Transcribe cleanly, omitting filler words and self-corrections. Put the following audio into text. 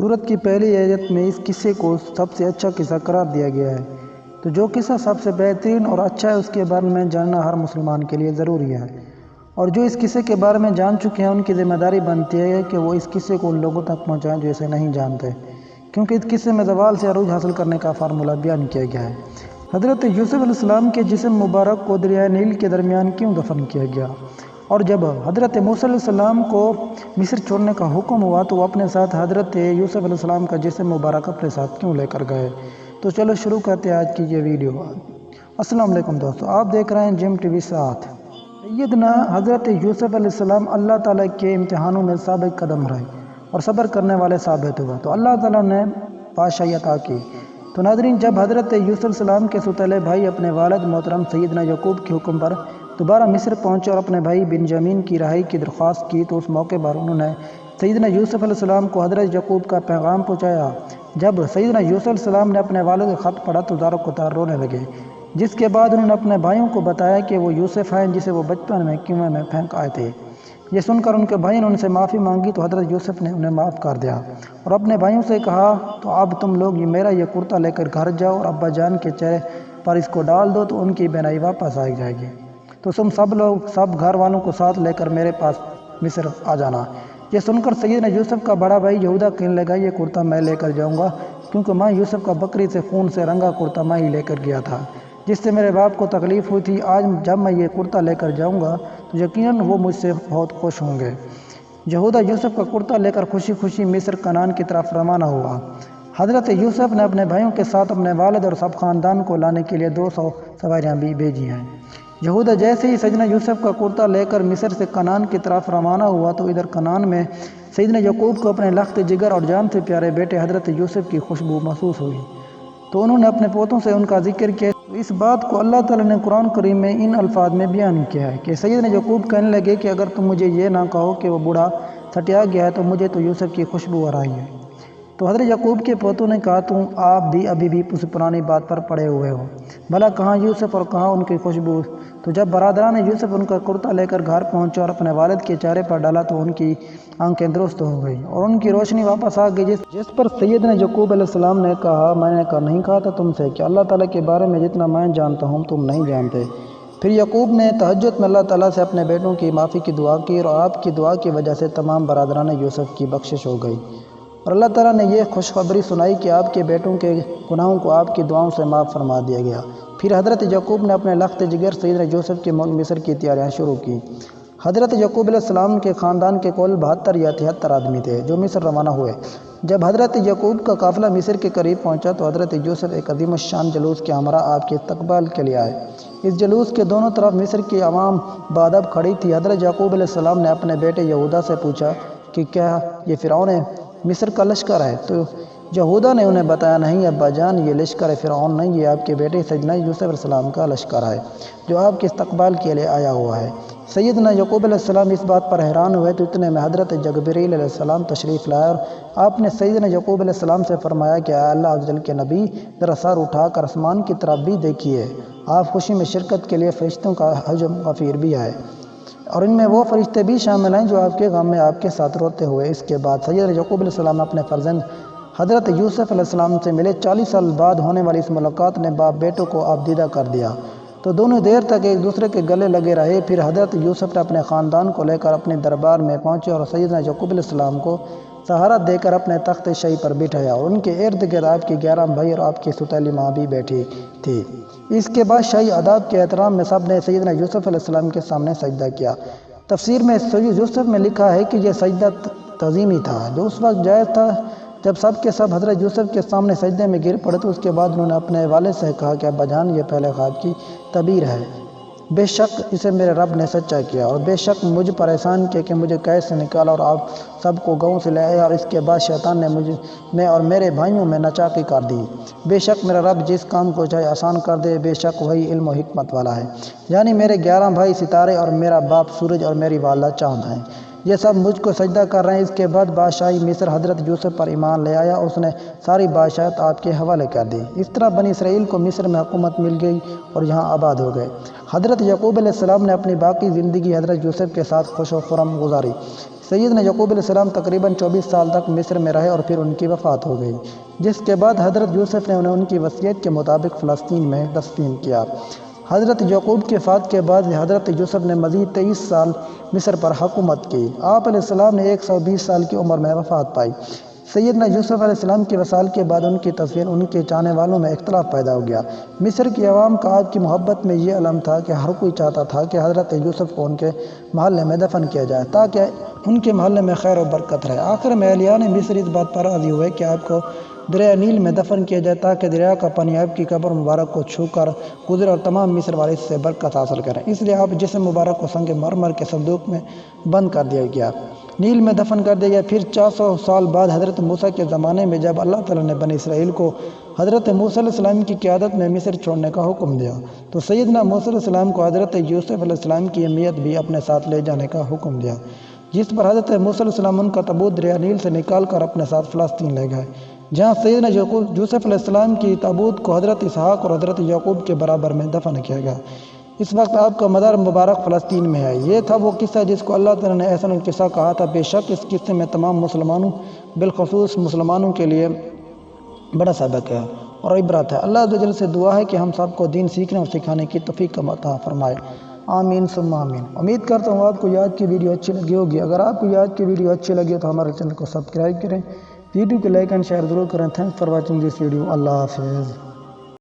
سورت کی پہلی آیت میں اس قصے کو سب سے اچھا قصہ قرار دیا گیا ہے، تو جو قصہ سب سے بہترین اور اچھا ہے اس کے بارے میں جاننا ہر مسلمان کے لیے ضروری ہے، اور جو اس قصے کے بارے میں جان چکے ہیں ان کی ذمہ داری بنتی ہے کہ وہ اس قصے کو ان لوگوں تک پہنچائیں جو اسے نہیں جانتے، کیونکہ اس قصے میں زوال سے عروج حاصل کرنے کا فارمولہ بیان کیا گیا ہے۔ حضرت یوسف علیہ السلام کے جسم مبارک کو دریائے نیل کے درمیان کیوں دفن کیا گیا، اور جب حضرت موسیٰ علیہ السلام کو مصر چھوڑنے کا حکم ہوا تو وہ اپنے ساتھ حضرت یوسف علیہ السلام کا جسم مبارک اپنے ساتھ کیوں لے کر گئے؟ تو چلو شروع کرتے ہیں آج کی یہ ویڈیو۔ السلام علیکم دوستو، آپ دیکھ رہے ہیں جیم ٹی وی 7۔ سیدنا حضرت یوسف علیہ السلام اللہ تعالیٰ کے امتحانوں میں ثابت قدم رہے اور صبر کرنے والے ثابت ہوئے تو اللہ تعالیٰ نے بادشاہی عطا کی۔ تو ناظرین، جب حضرت یوسف علیہ السلام کے سوتیلے بھائی اپنے والد محترم سیدنا یعقوب کے حکم پر دوبارہ مصر پہنچے اور اپنے بھائی بنیامین کی رہائی کی درخواست کی تو اس موقع پر انہوں نے سیدنا یوسف علیہ السلام کو حضرت یعقوب کا پیغام پہنچایا۔ جب سیدنا یوسف علیہ السلام نے اپنے والد کا خط پڑھا تو زار و قطار رونے لگے، جس کے بعد انہوں نے اپنے بھائیوں کو بتایا کہ وہ یوسف ہیں جسے وہ بچپن میں کنویں میں پھینک آئے تھے۔ یہ سن کر ان کے بھائی نے ان سے معافی مانگی تو حضرت یوسف نے انہیں معاف کر دیا اور اپنے بھائیوں سے کہا، تو اب تم لوگ میرا یہ کرتا لے کر گھر جاؤ اور ابا جان کے چہرے پر اس کو ڈال دو تو ان کی بینائی واپس آ جائے گی، تو تم سب گھر والوں کو ساتھ لے کر میرے پاس مصر آ جانا۔ یہ سن کر سیدنا یوسف کا بڑا بھائی یہودا کہنے لگا، یہ کرتا میں لے کر جاؤں گا، کیونکہ ماں یوسف کا بکری سے خون سے رنگا کرتا میں ہی لے کر گیا تھا، جس سے میرے باپ کو تکلیف ہوئی تھی۔ آج جب میں یہ کرتا لے کر جاؤں گا تو یقیناً وہ مجھ سے بہت خوش ہوں گے۔ یہودا یوسف کا کرتا لے کر خوشی خوشی مصر کنعان کی طرف روانہ ہوا۔ حضرت یوسف نے اپنے بھائیوں کے ساتھ اپنے والد اور سب خاندان کو لانے کے لیے 200 سواریاں بھی بھیجی ہیں۔ یہودا جیسے ہی سیدنا یوسف کا کرتا لے کر مصر سے کنعان کی طرف روانہ ہوا تو ادھر کنعان میں سیدنا یعقوب کو اپنے لخت جگر اور جان سے پیارے بیٹے حضرت یوسف کی خوشبو محسوس ہوئی، تو انہوں نے اپنے پوتوں سے ان کا ذکر کیا۔ اس بات کو اللہ تعالیٰ نے قرآن کریم میں ان الفاظ میں بیان کیا ہے کہ سیدنا یعقوب کہنے لگے کہ اگر تم مجھے یہ نہ کہو کہ وہ بوڑھا سٹیا گیا ہے تو مجھے تو یوسف کی خوشبو آ رہی ہے۔ تو حضرت یعقوب کے پوتوں نے کہا، تم آپ بھی ابھی بھی اس پرانی بات پر پڑے ہوئے ہو، بھلا کہاں یوسف اور کہاں ان کی خوشبو؟ تو جب برادران یوسف ان کا کرتا لے کر گھر پہنچا اور اپنے والد کے چہرے پر ڈالا تو ان کی آنکھیں درست ہو گئی اور ان کی روشنی واپس آ گئی، جس پر سیدنا یعقوب علیہ السلام نے کہا، میں نے نہیں کہا تھا تم سے کہ اللہ تعالیٰ کے بارے میں جتنا میں جانتا ہوں تم نہیں جانتے؟ پھر یعقوب نے تہجد میں اللہ تعالیٰ سے اپنے بیٹوں کی معافی کی دعا کی اور آپ کی دعا کی وجہ سے تمام برادران یوسف کی بخشش ہو گئی، اور اللہ تعالیٰ نے یہ خوشخبری سنائی کہ آپ کے بیٹوں کے گناہوں کو آپ کی دعاؤں سے معاف فرما دیا گیا۔ پھر حضرت یعقوب نے اپنے لخت جگر سیدنا یوسف کے ملک مصر کی تیاریاں شروع کی۔ حضرت یعقوب علیہ السلام کے خاندان کے کل 72 یا 73 آدمی تھے جو مصر روانہ ہوئے۔ جب حضرت یعقوب کا قافلہ مصر کے قریب پہنچا تو حضرت یوسف ایک عظیم الشان جلوس کے ہمراہ آپ کے استقبال کے لیے آئے۔ اس جلوس کے دونوں طرف مصر کی عوام بادب کھڑی تھی۔ حضرت یعقوب علیہ السلام نے اپنے بیٹے یہودا سے پوچھا کہ کیا یہ فرعون مصر کا لشکر ہے؟ تو یہودا نے انہیں بتایا، نہیں ابا جان، یہ لشکر فرعون نہیں، یہ آپ کے بیٹے سیدنا یوسف علیہ السلام کا لشکر ہے جو آپ کے استقبال کے لیے آیا ہوا ہے۔ سیدنا یعقوب علیہ السلام اس بات پر حیران ہوئے تو اتنے میں حضرت جبرائیل علیہ السلام تشریف لائے اور آپ نے سیدنا یعقوب علیہ السلام سے فرمایا کہ اے اللہ عز و جل کے نبی، ذرا سر اٹھا کر آسمان کی طرف بھی دیکھیے، آپ خوشی میں شرکت کے لیے فرشتوں کا حجم غفیر بھی ہے، اور ان میں وہ فرشتے بھی شامل ہیں جو آپ کے غم میں آپ کے ساتھ روتے ہوئے۔ اس کے بعد سیدنا یعقوب علیہ السلام اپنے فرزند حضرت یوسف علیہ السلام سے ملے۔ 40 سال بعد ہونے والی اس ملاقات نے باپ بیٹوں کو آبدیدہ کر دیا، تو دونوں دیر تک ایک دوسرے کے گلے لگے رہے۔ پھر حضرت یوسف نے اپنے خاندان کو لے کر اپنے دربار میں پہنچے اور سیدنا یعقوب علیہ السلام کو سہارا دے کر اپنے تخت شاہی پر بٹھایا، اور ان کے ارد گرد آپ کے 11 بھائی اور آپ کی سوتیلی ماں بھی بیٹھی تھی۔ اس کے بعد شاہی آداب کے احترام میں سب نے سیدنا یوسف علیہ السلام کے سامنے سجدہ کیا۔ تفسیر میں یوسف میں لکھا ہے کہ یہ سجدہ تعظیمی تھا جو اس وقت جائز تھا جب سب کے سب حضرت یوسف کے سامنے سجدے میں گر پڑے، تو اس کے بعد انہوں نے اپنے والد سے کہا کہ ابا جان، یہ پہلے خواب کی تعبیر ہے، بے شک اسے میرے رب نے سچا کیا، اور بے شک مجھ پر احسان کیا کہ مجھے قید سے نکالا اور آپ سب کو گاؤں سے لے آیا، اور اس کے بعد شیطان نے مجھ میں اور میرے بھائیوں میں ناچاقی کر دی۔ بے شک میرا رب جس کام کو چاہے آسان کر دے، بے شک وہی علم و حکمت والا ہے۔ یعنی میرے 11 بھائی ستارے اور میرا باپ سورج اور میری والدہ چاند ہیں، یہ سب مجھ کو سجدہ کر رہے ہیں۔ اس کے بعد بادشاہی مصر حضرت یوسف پر ایمان لے آیا، اس نے ساری بادشاہت آپ کے حوالے کر دی۔ اس طرح بنی اسرائیل کو مصر میں حکومت مل گئی اور یہاں آباد ہو گئے۔ حضرت یعقوب علیہ السلام نے اپنی باقی زندگی حضرت یوسف کے ساتھ خوش و خرم گزاری۔ سیدنا یعقوب علیہ السلام تقریباً 24 سال تک مصر میں رہے اور پھر ان کی وفات ہو گئی، جس کے بعد حضرت یوسف نے انہیں ان کی وصیت کے مطابق فلسطین میں دفن کیا۔ حضرت یعقوب کی وفات کے بعد حضرت یوسف نے مزید 23 سال مصر پر حکومت کی۔ آپ علیہ السلام نے 120 سال کی عمر میں وفات پائی۔ سیدنا یوسف علیہ السلام کی وصال کے بعد ان کی تصویر ان کے چاہنے والوں میں اختلاف پیدا ہو گیا۔ مصر کی عوام کا آپ کی محبت میں یہ علم تھا کہ ہر کوئی چاہتا تھا کہ حضرت یوسف کو ان کے محلے میں دفن کیا جائے تاکہ ان کے محلے میں خیر و برکت رہے۔ آخر میں اہلیان مصر اس بات پر راضی ہوئے کہ آپ کو دریا نیل میں دفن کیا جائے تاکہ دریا کا پانی آپ کی قبر مبارک کو چھو کر گزرے اور تمام مصر والے اس سے برکت حاصل کریں۔ اس لیے آپ جسم مبارک کو سنگ مرمر کے صندوق میں بند کر دیا گیا، نیل میں دفن کر دیا گیا۔ پھر 400 سال بعد حضرت موسیٰ کے زمانے میں جب اللہ تعالیٰ نے بنی اسرائیل کو حضرت موسیٰ علیہ السلام کی قیادت میں مصر چھوڑنے کا حکم دیا تو سیدنا موسیٰ علیہ السلام کو حضرت یوسف علیہ السلام کی اہمیت بھی اپنے ساتھ لے جانے کا حکم دیا، جس پر حضرت موسیٰ علیہ السلام ان کا تابوت دریا نیل سے نکال کر اپنے ساتھ فلسطین لے گئے، جہاں سیدنا یوسف علیہ السلام کی تابوت کو حضرت اسحاق اور حضرت یعقوب کے برابر میں دفن کیا گیا۔ اس وقت آپ کا مدار مبارک فلسطین میں ہے۔ یہ تھا وہ قصہ جس کو اللہ تعالیٰ نے احسن القصہ کہا تھا۔ بے شک اس قصے میں تمام مسلمانوں بالخصوص مسلمانوں کے لیے بڑا سبق ہے اور عبرت ہے۔ اللہ عز و جل سے دعا ہے کہ ہم سب کو دین سیکھنے اور سکھانے کی توفیق عطا فرمائے، آمین ثم آمین۔ امید کرتا ہوں آپ کو یہ آج کی ویڈیو اچھی لگی ہوگی۔ اگر آپ کو یہ آج کی ویڈیو اچھی لگی تو ہمارے چینل کو سبسکرائب کریں، ویڈیو کو لائک اینڈ شیئر ضرور کریں۔ Thanks for watching this video. اللہ حافظ۔